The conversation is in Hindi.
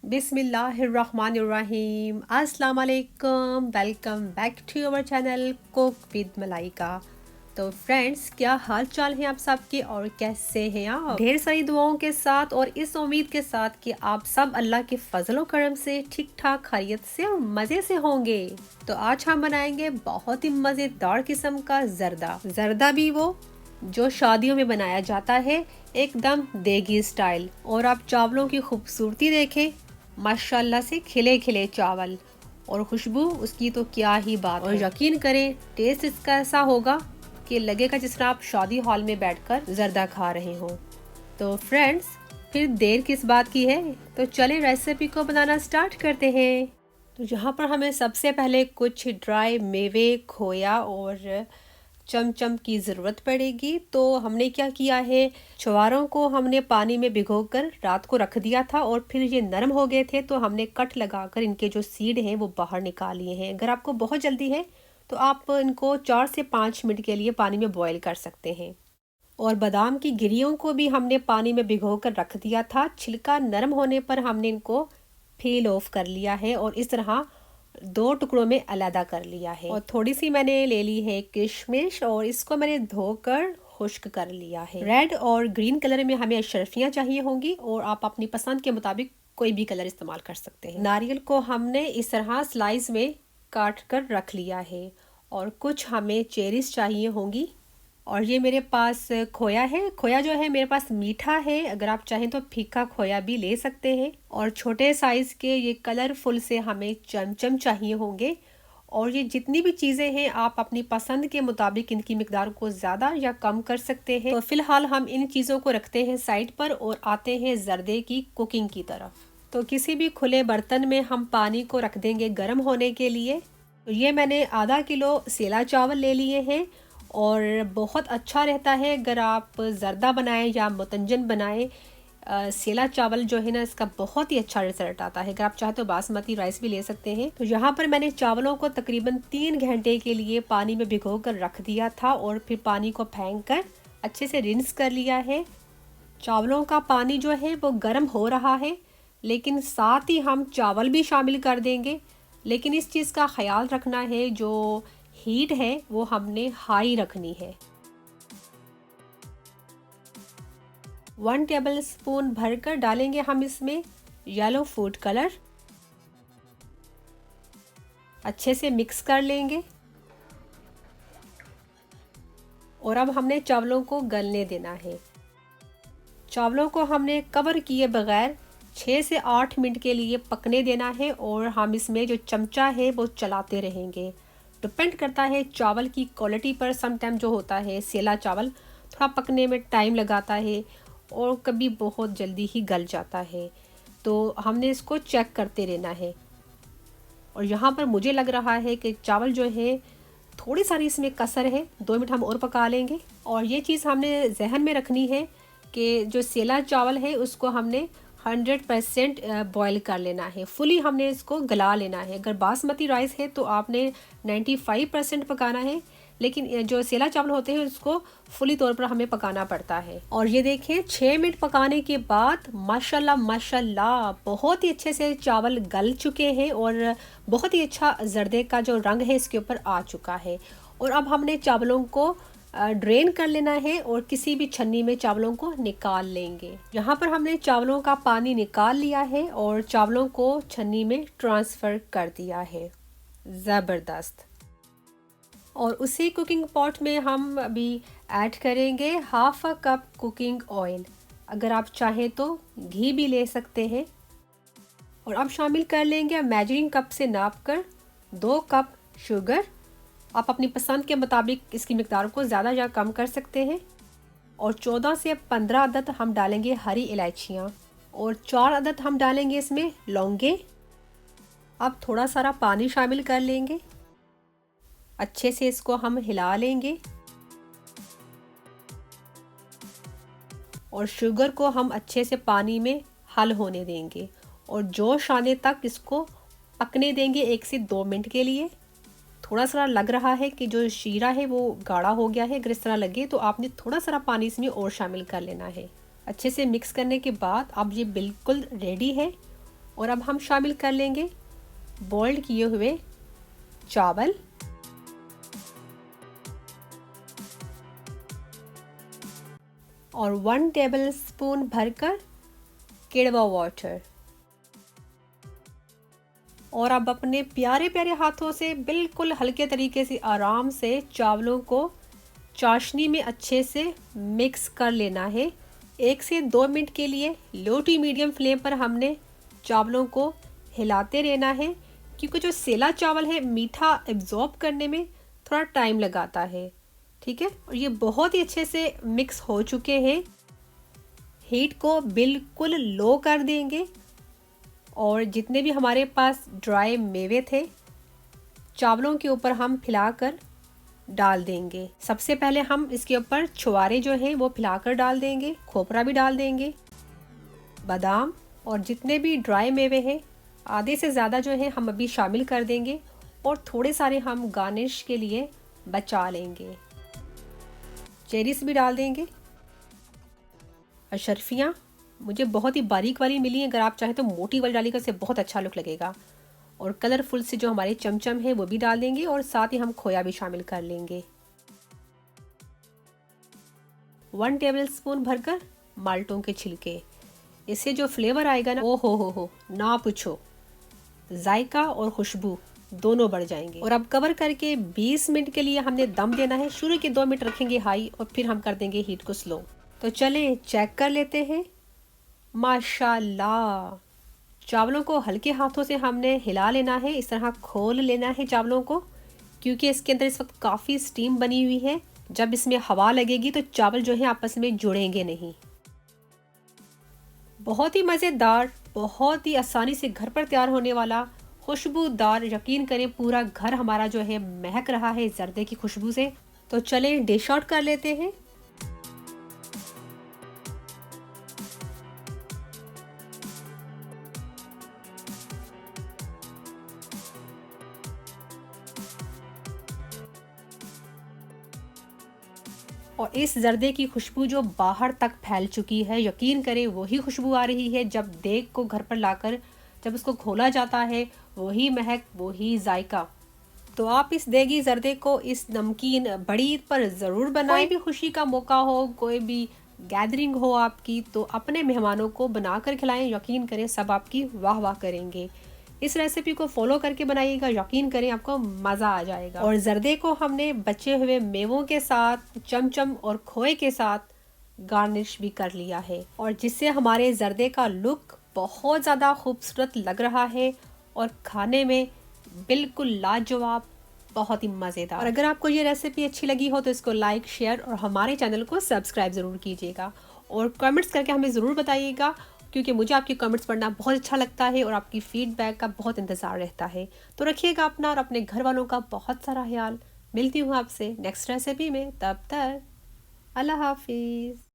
बिस्मिल्लाहिर्रहमानिर्रहीम। अस्सलाम वालेकुम, welcome back to our channel cook with Malaika. तो फ्रेंड्स, क्या हाल चाल है आप सबके और कैसे हैं आप? ढेर सारी दुआओं के साथ और इस उम्मीद के साथ कि आप सब अल्लाह के फजलो करम से ठीक ठाक खैरियत से और मज़े से होंगे। तो आज हम बनाएंगे बहुत ही मज़ेदार किस्म का जर्दा भी वो जो शादियों में बनाया जाता है, एकदम देगी स्टाइल। और आप चावलों की खूबसूरती देखें, माशाल्लाह से खिले खिले चावल और खुशबू उसकी तो क्या ही बात है। और यकीन करें टेस्ट इसका ऐसा होगा कि लगेगा जिस तरह आप शादी हॉल में बैठकर जर्दा खा रहे हो। तो फ्रेंड्स, फिर देर किस बात की है, तो चलें रेसिपी को बनाना स्टार्ट करते हैं। तो यहाँ पर हमें सबसे पहले कुछ ड्राई मेवे, खोया और चमचम की ज़रूरत पड़ेगी। तो हमने क्या किया है, छुआरों को हमने पानी में भिगोकर रात को रख दिया था और फिर ये नरम हो गए थे तो हमने कट लगाकर इनके जो सीड हैं वो बाहर निकाल लिए हैं। अगर आपको बहुत जल्दी है तो आप इनको 4 से 5 मिनट के लिए पानी में बॉईल कर सकते हैं। और बादाम की गिरियों को भी हमने पानी में भिगोकर रख दिया था। छिलका नरम होने पर हमने इनको पील ऑफ कर लिया है और इस तरह 2 टुकड़ों में अलहदा कर लिया है। और थोड़ी सी मैंने ले ली है किशमिश और इसको मैंने धोकर खुश्क कर लिया है। रेड और ग्रीन कलर में हमें अशरफियाँ चाहिए होंगी और आप अपनी पसंद के मुताबिक कोई भी कलर इस्तेमाल कर सकते हैं। नारियल को हमने इस तरह स्लाइस में काट कर रख लिया है। और कुछ हमें चेरीज चाहिए होंगी। और ये मेरे पास खोया है। खोया जो है मेरे पास मीठा है, अगर आप चाहें तो फीका खोया भी ले सकते हैं। और छोटे साइज़ के ये कलरफुल से हमें चमचम चाहिए होंगे। और ये जितनी भी चीज़ें हैं आप अपनी पसंद के मुताबिक इनकी मिकदार को ज़्यादा या कम कर सकते हैं। तो फ़िलहाल हम इन चीज़ों को रखते हैं साइड पर और आते हैं जर्दे की कुकिंग की तरफ। तो किसी भी खुले बर्तन में हम पानी को रख देंगे गर्म होने के लिए। तो ये मैंने आधा किलो सेला चावल ले लिए हैं और बहुत अच्छा रहता है अगर आप जर्दा बनाएं या मुतंजन बनाएं। सेला चावल जो है ना, इसका बहुत ही अच्छा रिजल्ट आता है। अगर आप चाहे तो बासमती राइस भी ले सकते हैं। तो यहाँ पर मैंने चावलों को तकरीबन 3 घंटे के लिए पानी में भिगो कर रख दिया था और फिर पानी को फेंक कर अच्छे से रिंस कर लिया है। चावलों का पानी जो है वो गर्म हो रहा है, लेकिन साथ ही हम चावल भी शामिल कर देंगे। लेकिन इस चीज़ का ख्याल रखना है, जो हीट है वो हमने हाई रखनी है। 1 टेबल स्पून भरकर डालेंगे हम इसमें येलो फूड कलर। अच्छे से मिक्स कर लेंगे और अब हमने चावलों को गलने देना है। चावलों को हमने कवर किए बगैर 6 से 8 मिनट के लिए पकने देना है और हम इसमें जो चमचा है वो चलाते रहेंगे। डिपेंड करता है चावल की क्वालिटी पर। सम टाइम जो होता है सेला चावल थोड़ा पकने में टाइम लगाता है और कभी बहुत जल्दी ही गल जाता है, तो हमने इसको चेक करते रहना है। और यहाँ पर मुझे लग रहा है कि चावल जो है थोड़ी सारी इसमें कसर है, 2 मिनट हम और पका लेंगे। और ये चीज़ हमने जहन में रखनी है कि जो सेला चावल है उसको हमने 100% बॉयल कर लेना है, फुली हमने इसको गला लेना है। अगर बासमती राइस है तो आपने 95% पकाना है, लेकिन जो सेला चावल होते हैं उसको फुली तौर पर हमें पकाना पड़ता है। और ये देखें 6 मिनट पकाने के बाद माशाल्लाह माशाल्लाह बहुत ही अच्छे से चावल गल चुके हैं और बहुत ही अच्छा जर्दे का जो रंग है इसके ऊपर आ चुका है। और अब हमने चावलों को ड्रेन कर लेना है और किसी भी छन्नी में चावलों को निकाल लेंगे। यहाँ पर हमने चावलों का पानी निकाल लिया है और चावलों को छन्नी में ट्रांसफ़र कर दिया है। ज़बरदस्त। और उसी कुकिंग पॉट में हम अभी ऐड करेंगे half a cup cooking oil. अगर आप चाहें तो घी भी ले सकते हैं। और अब शामिल कर लेंगे मेजरिंग कप से नाप कर 2 कप शुगर। आप अपनी पसंद के मुताबिक इसकी मिकदार को ज़्यादा या कम कर सकते हैं। और 14 से 15 अदद हम डालेंगे हरी इलायचियाँ और 4 अदद हम डालेंगे इसमें लौंगे। अब थोड़ा सारा पानी शामिल कर लेंगे, अच्छे से इसको हम हिला लेंगे और शुगर को हम अच्छे से पानी में हल होने देंगे और जोश आने तक इसको पकने देंगे 1 से 2 मिनट के लिए। थोड़ा सा लग रहा है कि जो शीरा है वो गाढ़ा हो गया है, अगर इस तरह लगे तो आपने थोड़ा सा पानी इसमें और शामिल कर लेना है। अच्छे से मिक्स करने के बाद अब ये बिल्कुल रेडी है और अब हम शामिल कर लेंगे बॉइल्ड किए हुए चावल और 1 टेबलस्पून भरकर केड़वा वाटर। और अब अपने प्यारे प्यारे हाथों से बिल्कुल हल्के तरीके से आराम से चावलों को चाशनी में अच्छे से मिक्स कर लेना है। 1 से 2 मिनट के लिए लो टू मीडियम फ्लेम पर हमने चावलों को हिलाते रहना है, क्योंकि जो सेला चावल है मीठा एब्जॉर्ब करने में थोड़ा टाइम लगाता है। ठीक है, और ये बहुत ही अच्छे से मिक्स हो चुके हैं। हीट को बिल्कुल लो कर देंगे और जितने भी हमारे पास ड्राई मेवे थे चावलों के ऊपर हम फैलाकर डाल देंगे। सबसे पहले हम इसके ऊपर छुआरे जो हैं वो फैलाकर डाल देंगे, खोपरा भी डाल देंगे, बादाम और जितने भी ड्राई मेवे हैं आधे से ज़्यादा जो है हम अभी शामिल कर देंगे और थोड़े सारे हम गार्निश के लिए बचा लेंगे। चेरीज भी डाल देंगे। अशरफियाँ मुझे बहुत ही बारीक वाली मिली हैं, अगर आप चाहें तो मोटी वाली डालिएगा, उससे बहुत अच्छा लुक लगेगा। और कलरफुल से जो हमारे चमचम है वो भी डाल देंगे और साथ ही हम खोया भी शामिल कर लेंगे। 1 टेबलस्पून भरकर माल्टों के छिलके, इससे जो फ्लेवर आएगा ना, ओ हो ना पूछो, जायका और खुशबू दोनों बढ़ जाएंगे। और अब कवर करके 20 मिनट के लिए हमने दम देना है। शुरू के 2 मिनट रखेंगे हाई और फिर हम कर देंगे हीट को स्लो। तो चलें चेक कर लेते हैं। माशाल्लाह, चावलों को हल्के हाथों से हमने हिला लेना है, इस तरह खोल लेना है चावलों को, क्योंकि इसके अंदर इस वक्त काफ़ी स्टीम बनी हुई है। जब इसमें हवा लगेगी तो चावल जो है आपस में जुड़ेंगे नहीं। बहुत ही मज़ेदार, बहुत ही आसानी से घर पर तैयार होने वाला खुशबूदार, यकीन करें पूरा घर हमारा जो है महक रहा है जर्दे की खुशबू से। तो चलें डिश आउट कर लेते हैं। और इस जर्दे की खुशबू जो बाहर तक फैल चुकी है, यकीन करें वही खुशबू आ रही है जब देग को घर पर लाकर जब उसको खोला जाता है, वही महक, वही जायका। तो आप इस देगी जर्दे को इस नमकीन बड़ी ईद पर ज़रूर बनाएं। कोई भी खुशी का मौका हो, कोई भी गैदरिंग हो आपकी, तो अपने मेहमानों को बनाकर खिलाएं, यकीन करें सब आपकी वाह वाह करेंगे। इस रेसिपी को फॉलो करके बनाइएगा, यकीन करें आपको मज़ा आ जाएगा। और जर्दे को हमने बचे हुए मेवों के साथ, चमचम और खोए के साथ गार्निश भी कर लिया है, और जिससे हमारे जर्दे का लुक बहुत ज़्यादा खूबसूरत लग रहा है और खाने में बिल्कुल लाजवाब, बहुत ही मज़ेदार। और अगर आपको ये रेसिपी अच्छी लगी हो तो इसको लाइक, शेयर और हमारे चैनल को सब्सक्राइब ज़रूर कीजिएगा और कमेंट्स करके हमें ज़रूर बताइएगा, क्योंकि मुझे आपके कमेंट्स पढ़ना बहुत अच्छा लगता है और आपकी फीडबैक का बहुत इंतज़ार रहता है। तो रखिएगा अपना और अपने घर वालों का बहुत सारा ख्याल। मिलती हूँ आपसे नेक्स्ट रेसिपी में, तब तक अल्लाह हाफिज़।